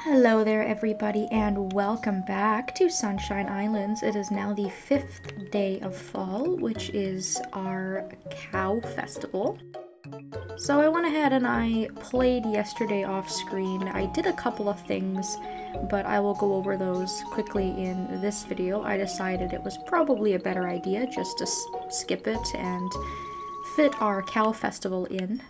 Hello there everybody and welcome back to Sunshine Islands. It is now the 5th day of fall, which is our cow festival. So I went ahead and I played yesterday off screen. I did a couple of things, but I will go over those quickly in this video. I decided it was probably a better idea just to skip it and fit our cow festival in.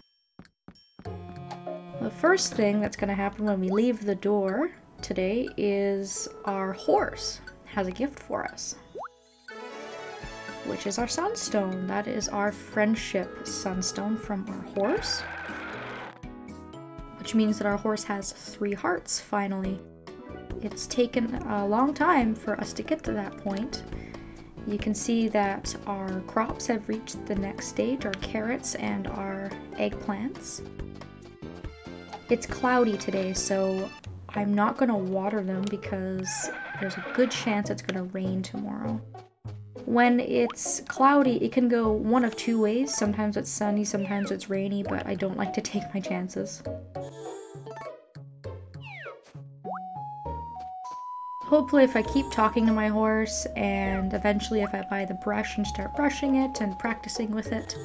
The first thing that's going to happen when we leave the door today is our horse has a gift for us, which is our sunstone. That is our friendship sunstone from our horse, which means that our horse has 3 hearts finally. It's taken a long time for us to get to that point. You can see that our crops have reached the next stage, our carrots and our eggplants. It's cloudy today, so I'm not going to water them because there's a good chance it's going to rain tomorrow. When it's cloudy, it can go one of 2 ways. Sometimes it's sunny, sometimes it's rainy, but I don't like to take my chances. Hopefully if I keep talking to my horse and eventually if I buy the brush and start brushing it and practicing with it,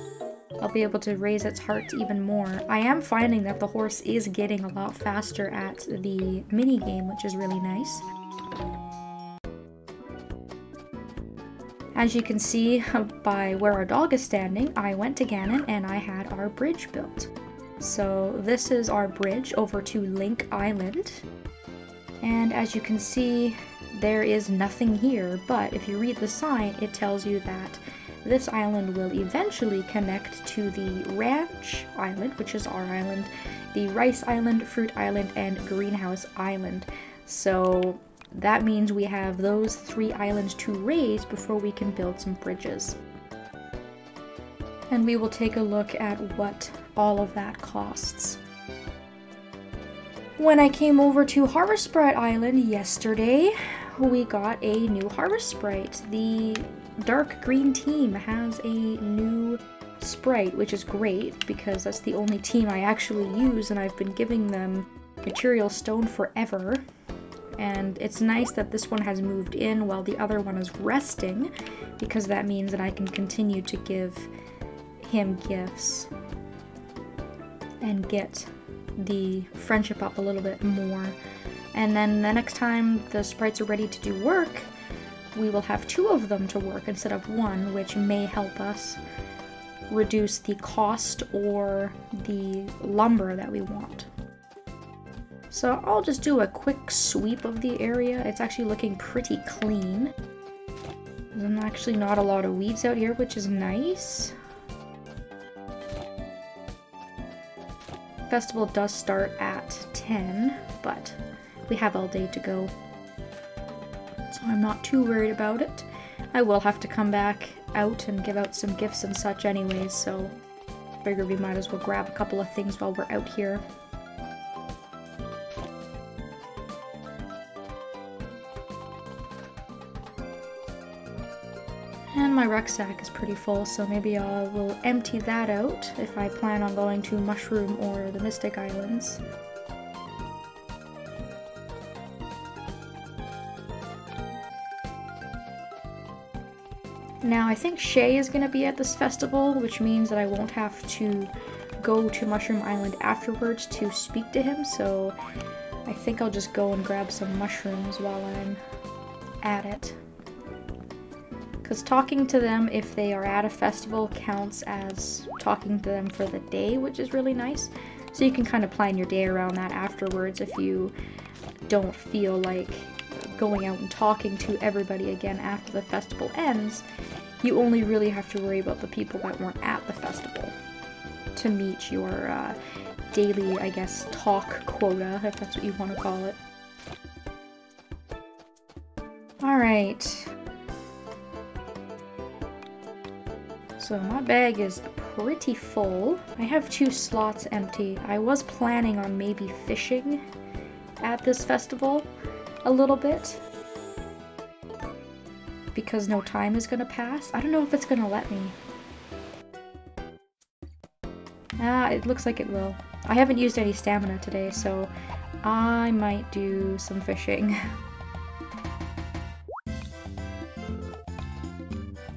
I'll be able to raise its heart even more. I am finding that the horse is getting a lot faster at the mini game, which is really nice. As you can see by where our dog is standing, I went to Ganon and I had our bridge built. So this is our bridge over to Link Island. And as you can see, there is nothing here, but if you read the sign, it tells you that this island will eventually connect to the Ranch Island, which is our island, the Rice Island, Fruit Island, and Greenhouse Island. So that means we have those 3 islands to raise before we can build some bridges. And we will take a look at what all of that costs. When I came over to Harvest Sprite Island yesterday, we got a new Harvest Sprite. The Dark Green team has a new sprite, which is great because that's the only team I actually use and I've been giving them Material Stone forever. And it's nice that this one has moved in while the other one is resting, because that means that I can continue to give him gifts and get the friendship up a little bit more. And then the next time the sprites are ready to do work, we will have 2 of them to work instead of 1, which may help us reduce the cost or the lumber that we want. So I'll just do a quick sweep of the area. It's actually looking pretty clean. There's actually not a lot of weeds out here, which is nice. Festival does start at 10, but we have all day to go. So I'm not too worried about it. I will have to come back out and give out some gifts and such anyways, so I figure we might as well grab a couple of things while we're out here. And my rucksack is pretty full, so maybe I will empty that out if I plan on going to Mushroom or the Mystic Islands. Now I think Shay is going to be at this festival, which means that I won't have to go to Mushroom Island afterwards to speak to him, so I think I'll just go and grab some mushrooms while I'm at it. Because talking to them if they are at a festival counts as talking to them for the day, which is really nice. So you can kind of plan your day around that afterwards if you don't feel like going out and talking to everybody again after the festival ends. You only really have to worry about the people that weren't at the festival to meet your daily, I guess, talk quota, if that's what you want to call it. Alright. So my bag is pretty full. I have 2 slots empty. I was planning on maybe fishing at this festival a little bit, because no time is gonna pass. I don't know if it's gonna let me. It looks like it will. I haven't used any stamina today, so I might do some fishing.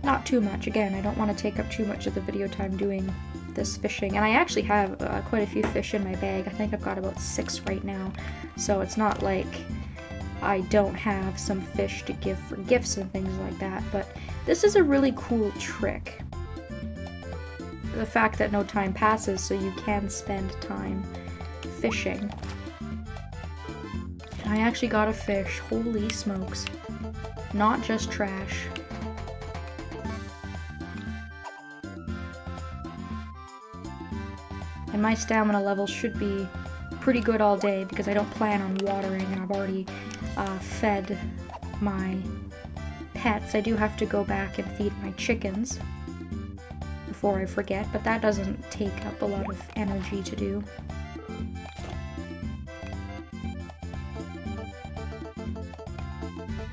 Not too much, again, I don't want to take up too much of the video time doing this fishing. And I actually have quite a few fish in my bag. I think I've got about 6 right now. So it's not like I don't have some fish to give for gifts and things like that. But this is a really cool trick. The fact that no time passes, so you can spend time fishing. I actually got a fish. Holy smokes. Not just trash. And my stamina level should be pretty good all day because I don't plan on watering, and I've already fed my pets. I do have to go back and feed my chickens before I forget, but that doesn't take up a lot of energy to do.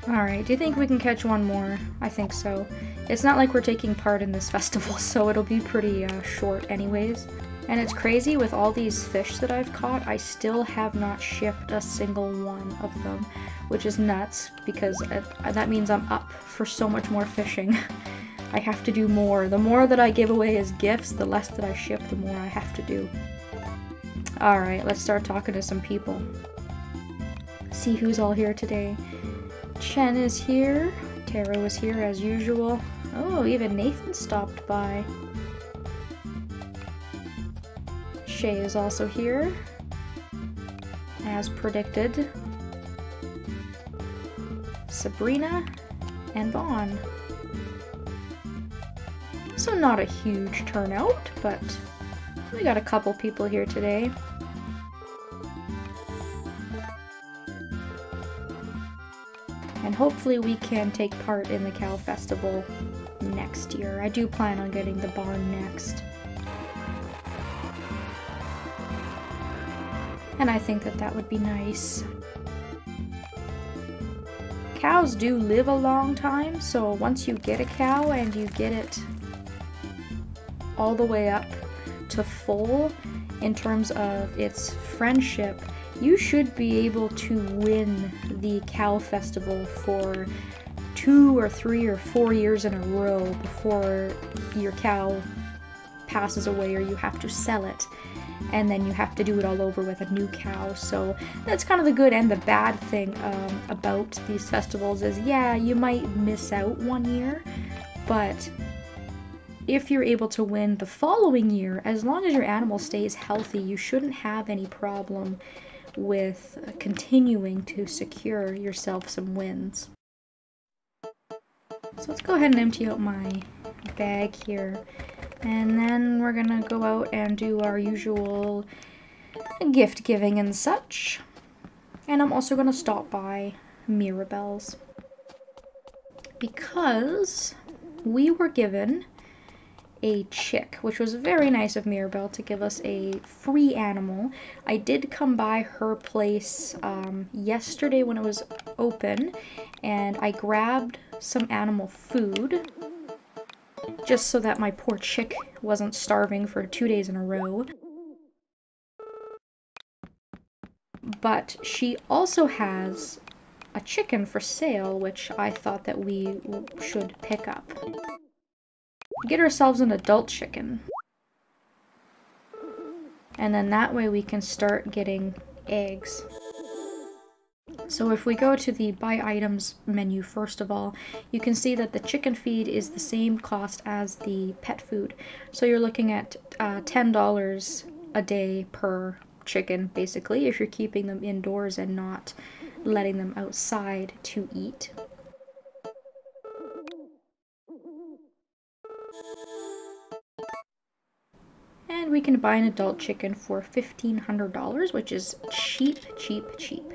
Alright, do you think we can catch one more? I think so. It's not like we're taking part in this festival, so it'll be pretty short anyways. And it's crazy, with all these fish that I've caught, I still have not shipped a single one of them, which is nuts, because that means I'm up for so much more fishing. I have to do more. The more that I give away as gifts, the less that I ship, the more I have to do. Alright, let's start talking to some people. See who's all here today. Chen is here. Tara was here as usual. Oh, even Nathan stopped by. Shay is also here, as predicted. Sabrina and Vaughn. So not a huge turnout, but we got a couple people here today. And hopefully we can take part in the Cow Festival next year. I do plan on getting the barn next. And I think that that would be nice. Cows do live a long time, so once you get a cow and you get it all the way up to full in terms of its friendship, you should be able to win the Cow Festival for 2 or 3 or 4 years in a row before your cow passes away or you have to sell it. And then you have to do it all over with a new cow. So that's kind of the good and the bad thing about these festivals is, yeah, you might miss out one year, but if you're able to win the following year, as long as your animal stays healthy, you shouldn't have any problem with continuing to secure yourself some wins. So let's go ahead and empty out my bag here. And then we're gonna go out and do our usual gift giving and such. And I'm also gonna stop by Mirabelle's, because we were given a chick, which was very nice of Mirabelle to give us a free animal. I did come by her place yesterday when it was open, and I grabbed some animal food, just so that my poor chick wasn't starving for 2 days in a row. But she also has a chicken for sale, which I thought that we should pick up. Get ourselves an adult chicken. And then that way we can start getting eggs. So if we go to the buy items menu first of all, you can see that the chicken feed is the same cost as the pet food. So you're looking at $10 a day per chicken, basically, if you're keeping them indoors and not letting them outside to eat. And we can buy an adult chicken for $1,500, which is cheap, cheap, cheap.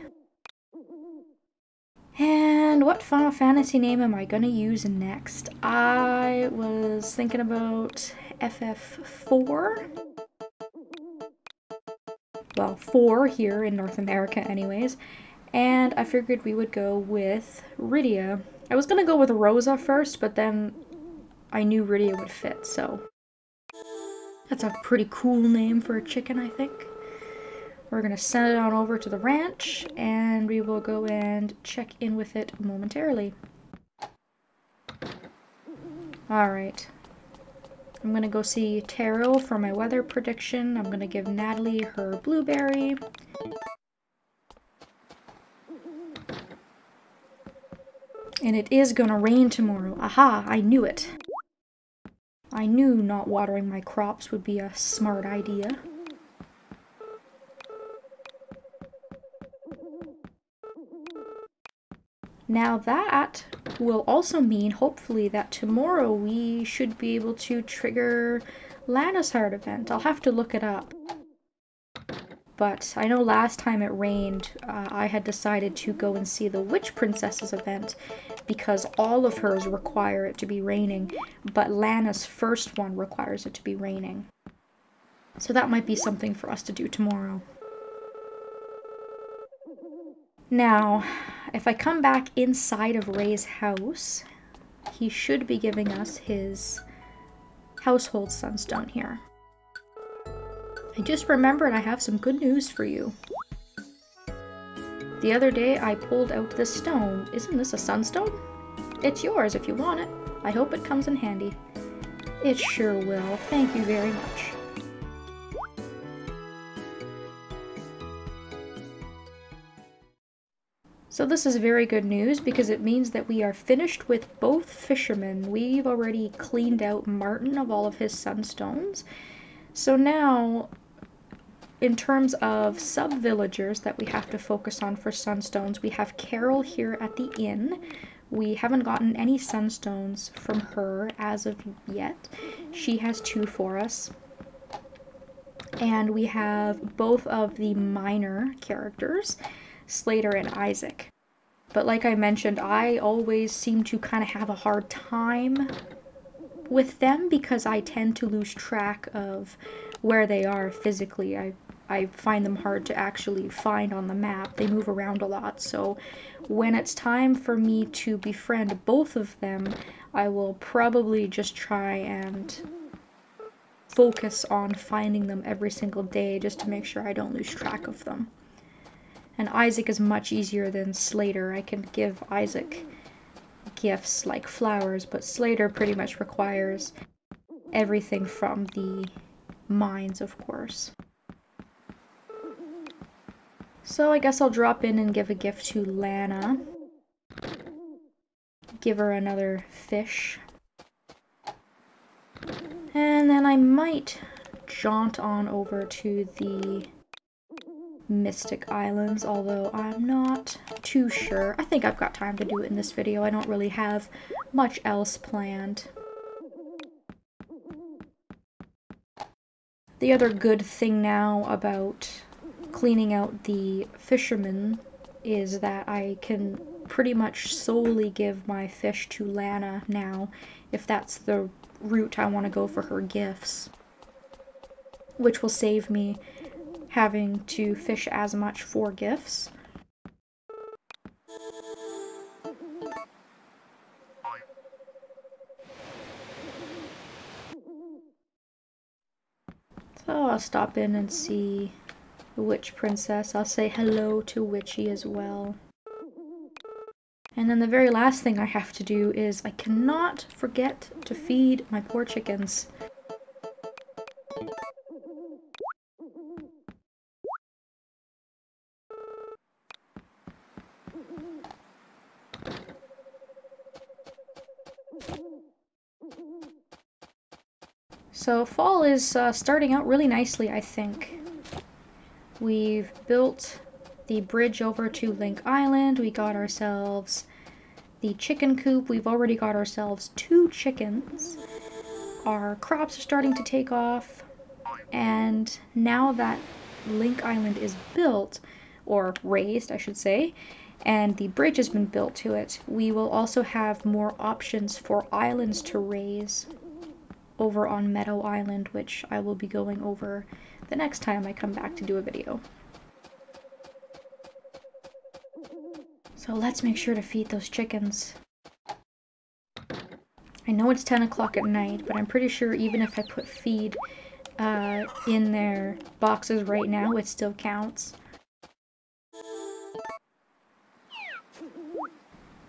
And what Final Fantasy name am I gonna use next? I was thinking about FF4. Well, 4 here in North America anyways. And I figured we would go with Rydia. I was gonna go with Rosa first, but then I knew Rydia would fit, so... That's a pretty cool name for a chicken, I think. We're gonna send it on over to the ranch, and we will go and check in with it momentarily. Alright. I'm gonna go see Taro for my weather prediction. I'm gonna give Natalie her blueberry. And it is gonna rain tomorrow. Aha, I knew it. I knew not watering my crops would be a smart idea. Now that will also mean, hopefully, that tomorrow we should be able to trigger Lana's Heart event. I'll have to look it up. But I know last time it rained, I had decided to go and see the Witch Princess's event because all of hers require it to be raining, but Lana's first one requires it to be raining. So that might be something for us to do tomorrow. Now, if I come back inside of Ray's house, he should be giving us his household sunstone here. I just remembered I have some good news for you. The other day I pulled out this stone. Isn't this a sunstone? It's yours if you want it. I hope it comes in handy. It sure will. Thank you very much. So this is very good news because it means that we are finished with both fishermen. We've already cleaned out Martin of all of his sunstones. So now, in terms of sub-villagers that we have to focus on for sunstones, we have Carol here at the inn. We haven't gotten any sunstones from her as of yet. She has 2 for us. And we have both of the minor characters, Slater and Isaac. But like I mentioned, I always seem to kind of have a hard time with them because I tend to lose track of where they are physically. I find them hard to actually find on the map. They move around a lot, so when it's time for me to befriend both of them, I will probably just try and focus on finding them every single day just to make sure I don't lose track of them. And Isaac is much easier than Slater. I can give Isaac gifts like flowers, but Slater pretty much requires everything from the mines, of course. So I guess I'll drop in and give a gift to Lana. Give her another fish. And then I might jaunt on over to the Mystic Islands, although I'm not too sure. I think I've got time to do it in this video. I don't really have much else planned. The other good thing now about cleaning out the fishermen is that I can pretty much solely give my fish to Lana now, if that's the route I want to go for her gifts, which will save me having to fish as much for gifts. So I'll stop in and see the Witch Princess. I'll say hello to Witchy as well. And then the very last thing I have to do is I cannot forget to feed my poor chickens. So fall is starting out really nicely, I think. We've built the bridge over to Link Island. We got ourselves the chicken coop. We've already got ourselves 2 chickens. Our crops are starting to take off. And now that Link Island is built, or raised, I should say, and the bridge has been built to it, we will also have more options for islands to raise over on Meadow Island, which I will be going over the next time I come back to do a video. So let's make sure to feed those chickens. I know it's 10 o'clock at night, but I'm pretty sure even if I put feed in their boxes right now, it still counts.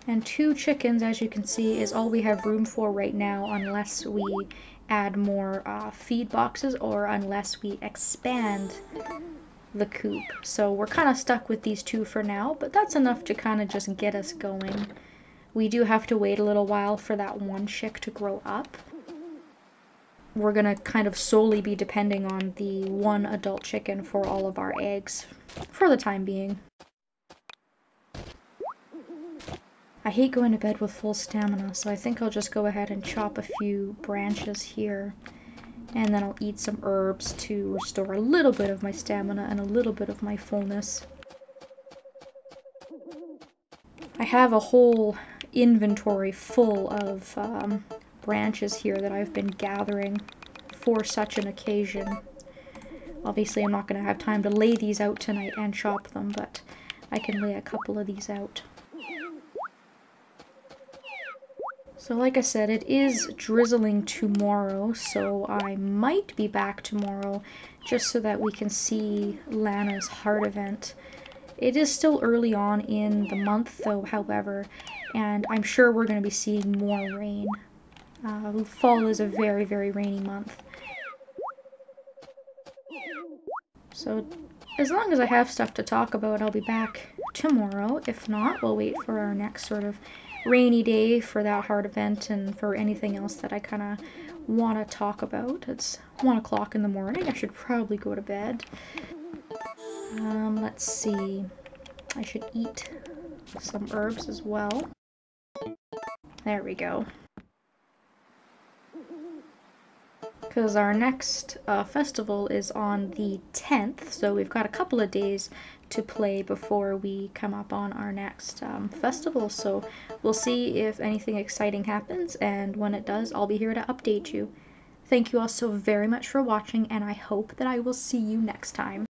And 2 chickens, as you can see, is all we have room for right now unless we add more feed boxes or unless we expand the coop. So we're kind of stuck with these 2 for now, but that's enough to kind of just get us going. We do have to wait a little while for that 1 chick to grow up. We're gonna kind of solely be depending on the 1 adult chicken for all of our eggs for the time being. I hate going to bed with full stamina, so I think I'll just go ahead and chop a few branches here. And then I'll eat some herbs to restore a little bit of my stamina and a little bit of my fullness. I have a whole inventory full of branches here that I've been gathering for such an occasion. Obviously, I'm not going to have time to lay these out tonight and chop them, but I can lay a couple of these out. So like I said, it is drizzling tomorrow, so I might be back tomorrow just so that we can see Lana's heart event. It is still early on in the month though, however, and I'm sure we're going to be seeing more rain. Fall is a very, very rainy month. So as long as I have stuff to talk about, I'll be back tomorrow. If not, we'll wait for our next sort of rainy day for that heart event and for anything else that I kind of want to talk about. It's 1 o'clock in the morning. I should probably go to bed. Let's see. I should eat some herbs as well. There we go. Because our next festival is on the 10th, so we've got a couple of days to play before we come up on our next festival. So we'll see if anything exciting happens, and when it does, I'll be here to update you. Thank you all so very much for watching, and I hope that I will see you next time.